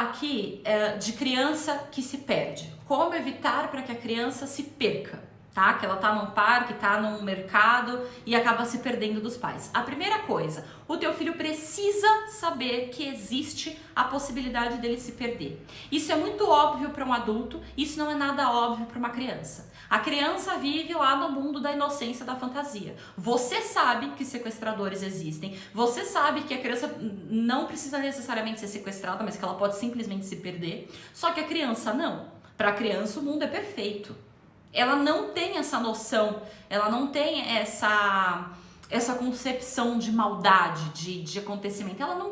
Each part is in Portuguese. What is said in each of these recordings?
falar aqui de criança que se perde. Como evitar para que a criança se perca, tá? Que ela tá num parque, tá num mercado e acaba se perdendo dos pais. A primeira coisa, o teu filho precisa saber que existe a possibilidade dele se perder. Isso é muito óbvio para um adulto, isso não é nada óbvio para uma criança. A criança vive lá no mundo da inocência, da fantasia. Você sabe que sequestradores existem, você sabe que a criança não precisa necessariamente ser sequestrada, mas que ela pode simplesmente se perder, só que a criança não. Para a criança o mundo é perfeito. Ela não tem essa noção, ela não tem essa concepção de maldade, de acontecimento. Ela não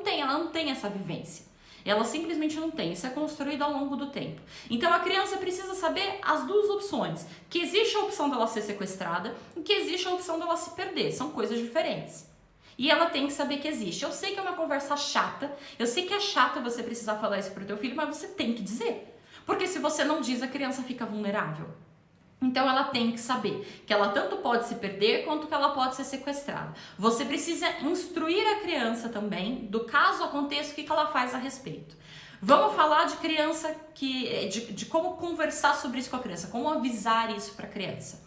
tem essa vivência. Ela simplesmente não tem. Isso é construído ao longo do tempo. Então a criança precisa saber as duas opções. Que existe a opção dela ser sequestrada e que existe a opção dela se perder. São coisas diferentes. E ela tem que saber que existe. Eu sei que é uma conversa chata, eu sei que é chato você precisar falar isso pro teu filho, mas você tem que dizer. Porque se você não diz, a criança fica vulnerável. Então ela tem que saber que ela tanto pode se perder quanto que ela pode ser sequestrada. Você precisa instruir a criança também do caso aconteça, o que ela faz a respeito. Vamos falar de criança de como conversar sobre isso com a criança, como avisar isso para a criança.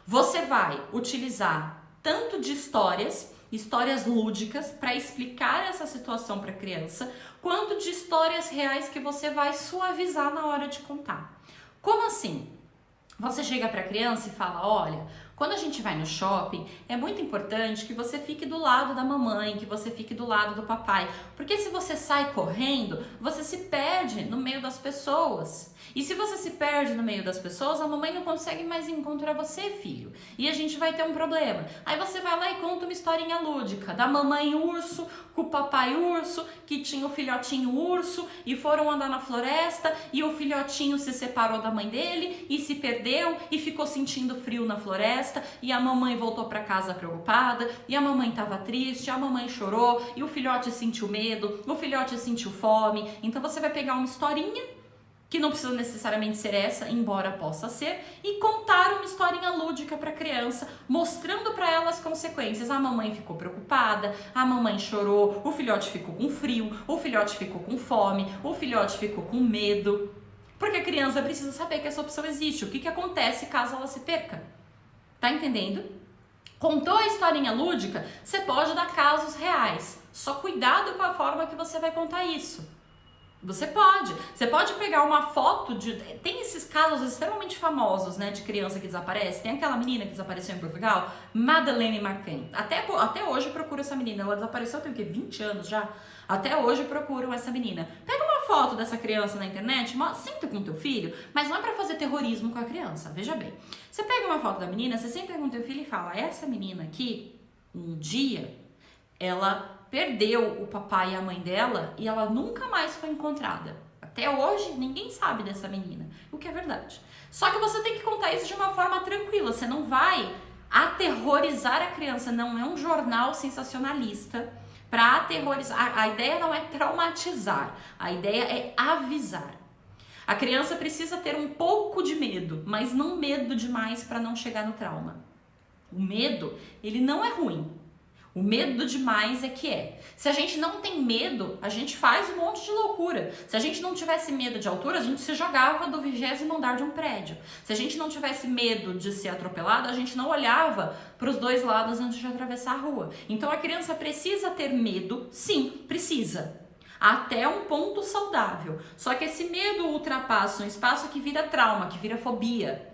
Você vai utilizar tanto de histórias lúdicas para explicar essa situação para a criança, quanto de histórias reais que você vai suavizar na hora de contar. Como assim? Você chega para a criança e fala, olha, quando a gente vai no shopping, é muito importante que você fique do lado da mamãe, que você fique do lado do papai, porque se você sai correndo, você se perde no meio das pessoas. E se você se perde no meio das pessoas, a mamãe não consegue mais encontrar você, filho. E a gente vai ter um problema. Aí você vai lá e conta uma historinha lúdica da mamãe urso com o papai urso, que tinha o filhotinho urso e foram andar na floresta e o filhotinho se separou da mãe dele e se perdeu e ficou sentindo frio na floresta e a mamãe voltou para casa preocupada e a mamãe estava triste, a mamãe chorou e o filhote sentiu medo, o filhote sentiu fome. Então você vai pegar uma historinha que não precisa necessariamente ser essa, embora possa ser, e contar uma historinha lúdica para a criança, mostrando para ela as consequências. A mamãe ficou preocupada, a mamãe chorou, o filhote ficou com frio, o filhote ficou com fome, o filhote ficou com medo. Porque a criança precisa saber que essa opção existe, o que acontece caso ela se perca. Tá entendendo? Contou a historinha lúdica, você pode dar casos reais. Só cuidado com a forma que você vai contar isso. Você pode pegar uma foto tem esses casos extremamente famosos, né, de criança que desaparece. Tem aquela menina que desapareceu em Portugal, Madeleine McCann. Até hoje eu procuro essa menina, ela desapareceu tem o quê? 20 anos já. Até hoje procuram essa menina. Pega uma foto dessa criança na internet, senta com teu filho, mas não é pra fazer terrorismo com a criança, veja bem. Você pega uma foto da menina, você senta com teu filho e fala, essa menina aqui, um dia, ela perdeu o papai e a mãe dela e ela nunca mais foi encontrada. Até hoje, ninguém sabe dessa menina, o que é verdade. Só que você tem que contar isso de uma forma tranquila, você não vai aterrorizar a criança, não é um jornal sensacionalista para aterrorizar. A ideia não é traumatizar, a ideia é avisar. A criança precisa ter um pouco de medo, mas não medo demais para não chegar no trauma. O medo, ele não é ruim. O medo demais é que é. Se a gente não tem medo, a gente faz um monte de loucura. Se a gente não tivesse medo de altura, a gente se jogava do 20º andar de um prédio. Se a gente não tivesse medo de ser atropelado, a gente não olhava para os dois lados antes de atravessar a rua. Então a criança precisa ter medo, sim, precisa. Até um ponto saudável. Só que esse medo ultrapassa um espaço que vira trauma, que vira fobia.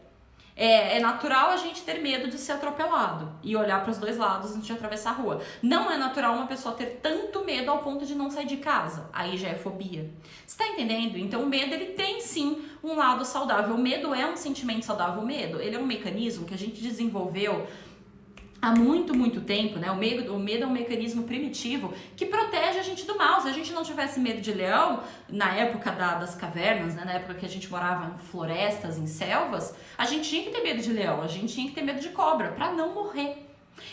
É natural a gente ter medo de ser atropelado e olhar para os dois lados antes de atravessar a rua. Não é natural uma pessoa ter tanto medo ao ponto de não sair de casa. Aí já é fobia. Você tá entendendo? Então o medo, ele tem sim um lado saudável. O medo é um sentimento saudável. O medo, ele é um mecanismo que a gente desenvolveu há muito tempo, né? O medo é um mecanismo primitivo que protege a gente do mal. Se a gente não tivesse medo de leão, na época das cavernas, né? Na época que a gente morava em florestas, em selvas, a gente tinha que ter medo de leão, a gente tinha que ter medo de cobra, para não morrer.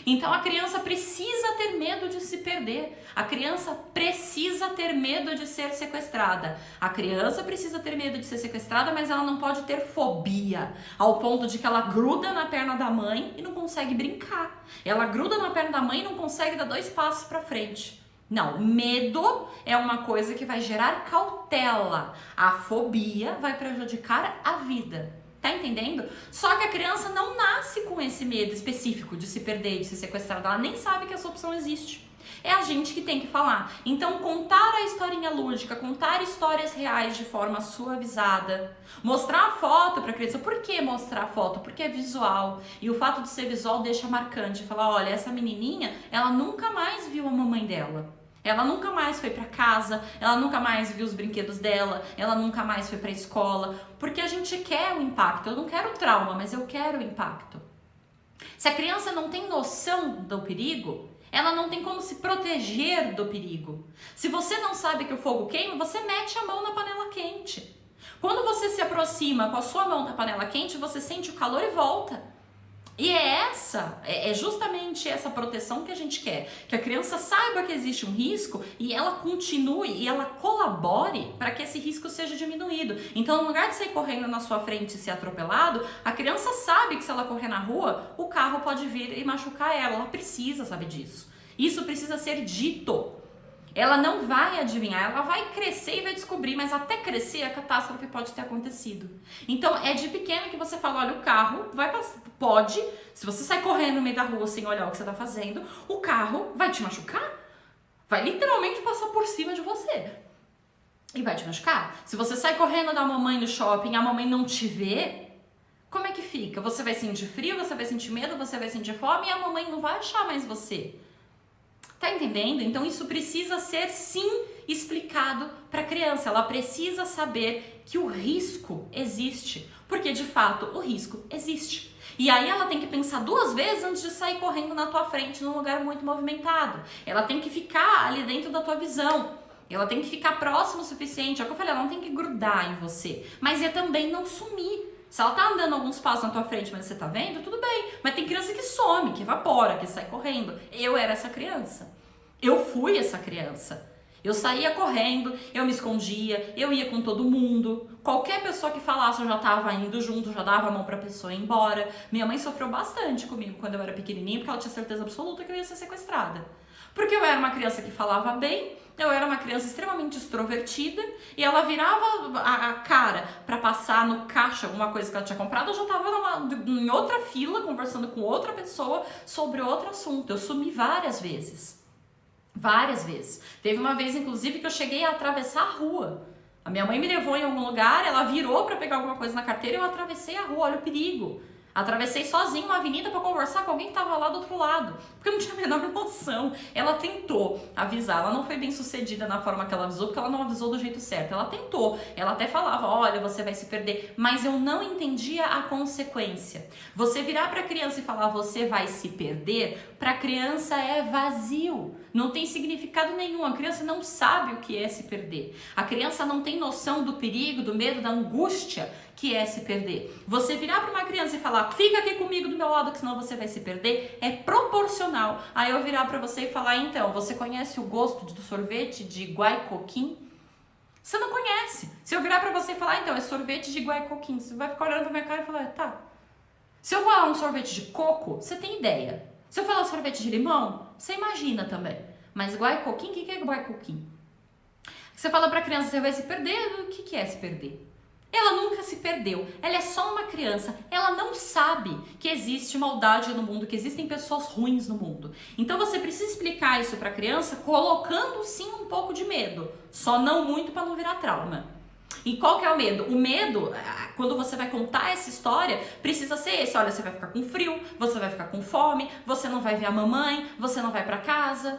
Então a criança precisa ter medo de se perder, a criança precisa ter medo de ser sequestrada, a criança precisa ter medo de ser sequestrada, mas ela não pode ter fobia, ao ponto de que ela gruda na perna da mãe e não consegue brincar, ela gruda na perna da mãe e não consegue dar 2 passos para frente. Não, medo é uma coisa que vai gerar cautela. A fobia vai prejudicar a vida. Tá entendendo? Só que a criança não nasce com esse medo específico de se perder, de ser sequestrada. Ela nem sabe que essa opção existe. É a gente que tem que falar. Então, contar a historinha lúdica, contar histórias reais de forma suavizada, mostrar a foto para a criança. Por que mostrar a foto? Porque é visual. E o fato de ser visual deixa marcante. Falar, olha, essa menininha, ela nunca mais viu a mamãe dela. Ela nunca mais foi para casa, ela nunca mais viu os brinquedos dela, ela nunca mais foi para a escola, porque a gente quer o impacto. Eu não quero o trauma, mas eu quero o impacto. Se a criança não tem noção do perigo, ela não tem como se proteger do perigo. Se você não sabe que o fogo queima, você mete a mão na panela quente. Quando você se aproxima com a sua mão da panela quente, você sente o calor e volta. E é justamente essa proteção que a gente quer, que a criança saiba que existe um risco e ela continue e ela colabore para que esse risco seja diminuído. Então, no lugar de sair correndo na sua frente e ser atropelado, a criança sabe que se ela correr na rua, o carro pode vir e machucar ela precisa saber disso. Isso precisa ser dito. Ela não vai adivinhar, ela vai crescer e vai descobrir, mas até crescer a catástrofe pode ter acontecido. Então é de pequeno que você fala, olha, o carro vai passar, pode, se você sai correndo no meio da rua sem olhar o que você está fazendo, o carro vai te machucar, vai literalmente passar por cima de você e vai te machucar. Se você sai correndo da mamãe no shopping e a mamãe não te vê, como é que fica? Você vai sentir frio, você vai sentir medo, você vai sentir fome e a mamãe não vai achar mais você. Tá entendendo? Então isso precisa ser sim explicado para a criança. Ela precisa saber que o risco existe, porque de fato o risco existe. E aí ela tem que pensar 2 vezes antes de sair correndo na tua frente num lugar muito movimentado. Ela tem que ficar ali dentro da tua visão. Ela tem que ficar próximo o suficiente. É o que eu falei, ela não tem que grudar em você, mas é também não sumir. Se ela tá andando alguns passos na tua frente, mas você tá vendo, tudo bem. Mas tem criança que some, que evapora, que sai correndo. Eu era essa criança. Eu fui essa criança. Eu saía correndo, eu me escondia, eu ia com todo mundo. Qualquer pessoa que falasse, eu já tava indo junto, já dava a mão pra pessoa ir embora. Minha mãe sofreu bastante comigo quando eu era pequenininha, porque ela tinha certeza absoluta que eu ia ser sequestrada. Porque eu era uma criança que falava bem, eu era uma criança extremamente extrovertida e ela virava a cara pra passar no caixa alguma coisa que ela tinha comprado, eu já tava em outra fila conversando com outra pessoa sobre outro assunto. Eu sumi várias vezes. Várias vezes. Teve uma vez, inclusive, que eu cheguei a atravessar a rua. A minha mãe me levou em algum lugar, ela virou pra pegar alguma coisa na carteira e eu atravessei a rua, olha o perigo. Atravessei sozinho uma avenida para conversar com alguém que estava lá do outro lado, porque eu não tinha a menor noção. Ela tentou avisar, ela não foi bem sucedida na forma que ela avisou, porque ela não avisou do jeito certo. Ela tentou, ela até falava, olha, você vai se perder, mas eu não entendia a consequência. Você virar para a criança e falar, você vai se perder, para a criança é vazio, não tem significado nenhum. A criança não sabe o que é se perder. A criança não tem noção do perigo, do medo, da angústia que é se perder. Você virar para uma criança e falar, fica aqui comigo do meu lado que senão você vai se perder, é proporcional a eu virar para você e falar, então, você conhece o gosto do sorvete de guaicoquim? Você não conhece. Se eu virar para você e falar, então, é sorvete de guaicoquim, você vai ficar olhando pra minha cara e falar, tá. Se eu falar um sorvete de coco, você tem ideia. Se eu falar sorvete de limão, você imagina também. Mas guaicoquim, o que é guaicoquim? Você fala pra criança, você vai se perder, o que é se perder? Ela nunca se perdeu, ela é só uma criança, ela não sabe que existe maldade no mundo, que existem pessoas ruins no mundo. Então você precisa explicar isso para a criança colocando sim um pouco de medo, só não muito para não virar trauma. E qual que é o medo? O medo, quando você vai contar essa história, precisa ser esse, olha, você vai ficar com frio, você vai ficar com fome, você não vai ver a mamãe, você não vai para casa.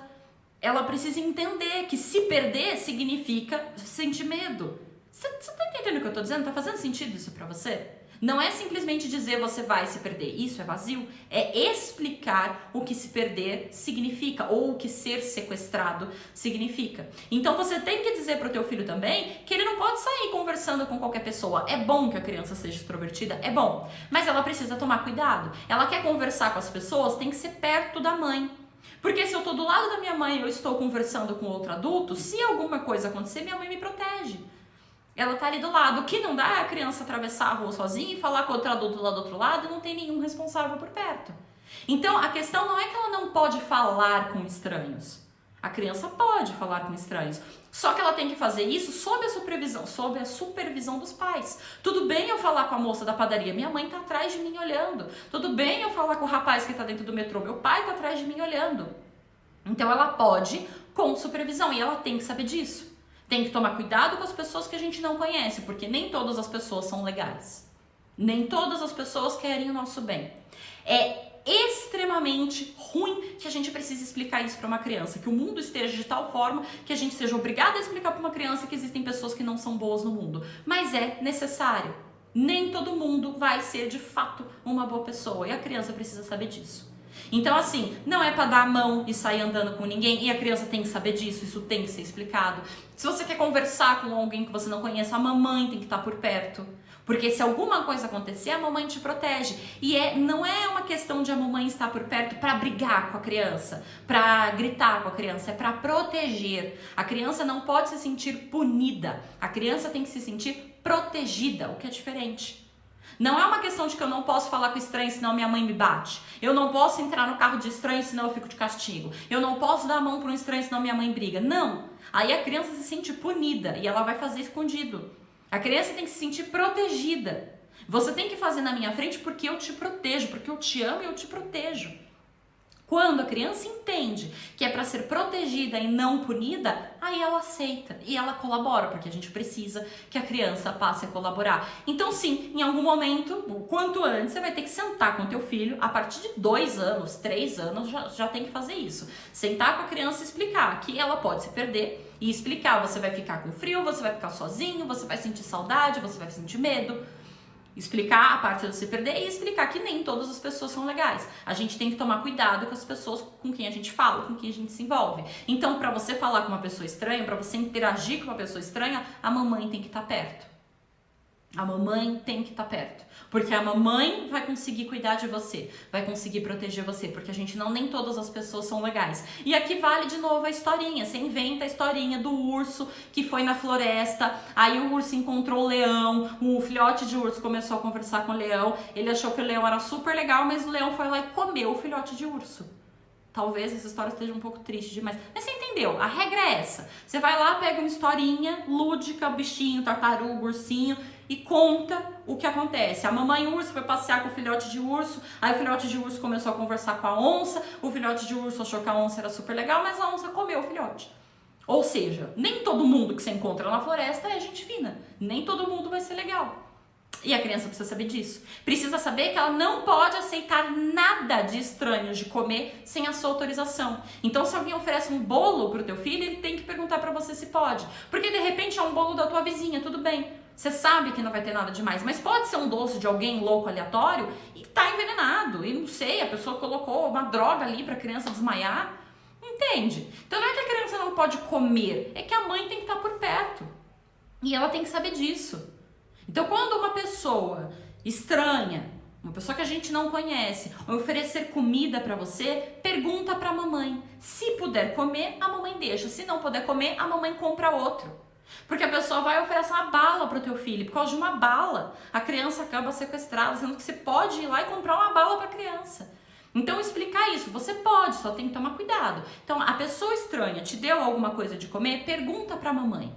Ela precisa entender que se perder significa sentir medo. Você tá entendendo o que eu tô dizendo? Tá fazendo sentido isso pra você? Não é simplesmente dizer você vai se perder, isso é vazio. É explicar o que se perder significa, ou o que ser sequestrado significa. Então você tem que dizer pro teu filho também que ele não pode sair conversando com qualquer pessoa. É bom que a criança seja extrovertida, é bom. Mas ela precisa tomar cuidado. Ela quer conversar com as pessoas, tem que ser perto da mãe. Porque se eu tô do lado da minha mãe e eu estou conversando com outro adulto, se alguma coisa acontecer, minha mãe me protege. Ela tá ali do lado. O que não dá é a criança atravessar a rua sozinha e falar com outro adulto lá do outro lado e não tem nenhum responsável por perto. Então, a questão não é que ela não pode falar com estranhos. A criança pode falar com estranhos, só que ela tem que fazer isso sob a supervisão dos pais. Tudo bem eu falar com a moça da padaria, minha mãe tá atrás de mim olhando. Tudo bem eu falar com o rapaz que tá dentro do metrô, meu pai tá atrás de mim olhando. Então ela pode com supervisão e ela tem que saber disso. Tem que tomar cuidado com as pessoas que a gente não conhece, porque nem todas as pessoas são legais. Nem todas as pessoas querem o nosso bem. É extremamente ruim que a gente precise explicar isso para uma criança, que o mundo esteja de tal forma que a gente seja obrigado a explicar para uma criança que existem pessoas que não são boas no mundo. Mas é necessário. Nem todo mundo vai ser de fato uma boa pessoa e a criança precisa saber disso. Então assim, não é para dar a mão e sair andando com ninguém e a criança tem que saber disso, isso tem que ser explicado. Se você quer conversar com alguém que você não conhece, a mamãe tem que estar por perto. Porque se alguma coisa acontecer, a mamãe te protege. E não é uma questão de a mamãe estar por perto para brigar com a criança, para gritar com a criança, é para proteger. A criança não pode se sentir punida, a criança tem que se sentir protegida, o que é diferente. Não é uma questão de que eu não posso falar com estranho senão minha mãe me bate. Eu não posso entrar no carro de estranho senão eu fico de castigo. Eu não posso dar a mão para um estranho senão minha mãe briga. Não. Aí a criança se sente punida e ela vai fazer escondido. A criança tem que se sentir protegida. Você tem que fazer na minha frente porque eu te protejo, porque eu te amo e eu te protejo. Quando a criança entende que é para ser protegida e não punida, aí ela aceita e ela colabora, porque a gente precisa que a criança passe a colaborar. Então sim, em algum momento, o quanto antes, você vai ter que sentar com o teu filho, a partir de 2 anos, 3 anos, já tem que fazer isso. Sentar com a criança e explicar que ela pode se perder e explicar, você vai ficar com frio, você vai ficar sozinho, você vai sentir saudade, você vai sentir medo. Explicar a parte de se perder e explicar que nem todas as pessoas são legais. A gente tem que tomar cuidado com as pessoas com quem a gente fala, com quem a gente se envolve. Então, para você falar com uma pessoa estranha, para você interagir com uma pessoa estranha, a mamãe tem que estar perto. A mamãe tem que estar perto. Porque a mamãe vai conseguir cuidar de você, vai conseguir proteger você, porque a gente nem todas as pessoas são legais. E aqui vale de novo a historinha, você inventa a historinha do urso que foi na floresta, aí o urso encontrou o leão, o filhote de urso começou a conversar com o leão, ele achou que o leão era super legal, mas o leão foi lá e comeu o filhote de urso. Talvez essa história esteja um pouco triste demais. Mas você entendeu? A regra é essa. Você vai lá, pega uma historinha lúdica, bichinho, tartaruga, ursinho, e conta o que acontece. A mamãe urso foi passear com o filhote de urso, aí o filhote de urso começou a conversar com a onça, o filhote de urso achou que a onça era super legal, mas a onça comeu o filhote. Ou seja, nem todo mundo que você encontra na floresta é gente fina. Nem todo mundo vai ser legal. E a criança precisa saber disso. Precisa saber que ela não pode aceitar nada de estranho de comer sem a sua autorização. Então, se alguém oferece um bolo pro teu filho, ele tem que perguntar pra você se pode. Porque, de repente, é um bolo da tua vizinha, tudo bem. Você sabe que não vai ter nada demais, mas pode ser um doce de alguém louco, aleatório, e tá envenenado. E não sei, a pessoa colocou uma droga ali pra criança desmaiar. Entende? Então, não é que a criança não pode comer, é que a mãe tem que estar por perto. E ela tem que saber disso. Então, quando uma pessoa estranha, uma pessoa que a gente não conhece, oferecer comida para você, pergunta para a mamãe. Se puder comer, a mamãe deixa. Se não puder comer, a mamãe compra outro. Porque a pessoa vai oferecer uma bala para o teu filho. Por causa de uma bala, a criança acaba sequestrada, sendo que você pode ir lá e comprar uma bala para a criança. Então, explicar isso, você pode, só tem que tomar cuidado. Então, a pessoa estranha te deu alguma coisa de comer, pergunta para a mamãe.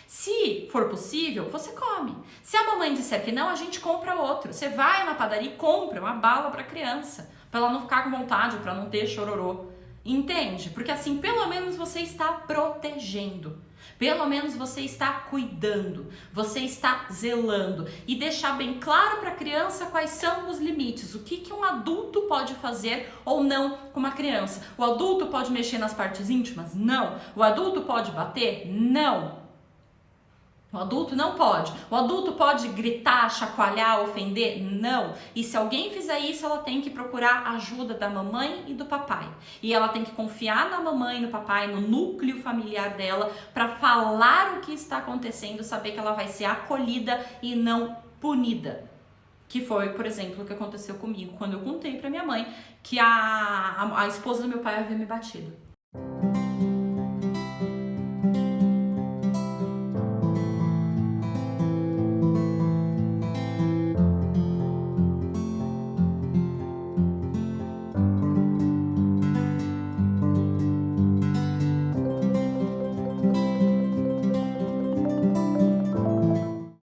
Se for possível, você come. Se a mamãe disser que não, a gente compra outro. Você vai na padaria e compra uma bala para a criança, para ela não ficar com vontade, para não ter chororô. Entende? Porque assim, pelo menos você está protegendo. Pelo menos você está cuidando, você está zelando e deixar bem claro para a criança quais são os limites, o que um adulto pode fazer ou não com uma criança. O adulto pode mexer nas partes íntimas? Não. O adulto pode bater? Não. O adulto não pode. O adulto pode gritar, chacoalhar, ofender? Não. E se alguém fizer isso, ela tem que procurar a ajuda da mamãe e do papai. E ela tem que confiar na mamãe e no papai, no núcleo familiar dela, para falar o que está acontecendo, saber que ela vai ser acolhida e não punida. Que foi, por exemplo, o que aconteceu comigo quando eu contei para minha mãe que a esposa do meu pai havia me batido.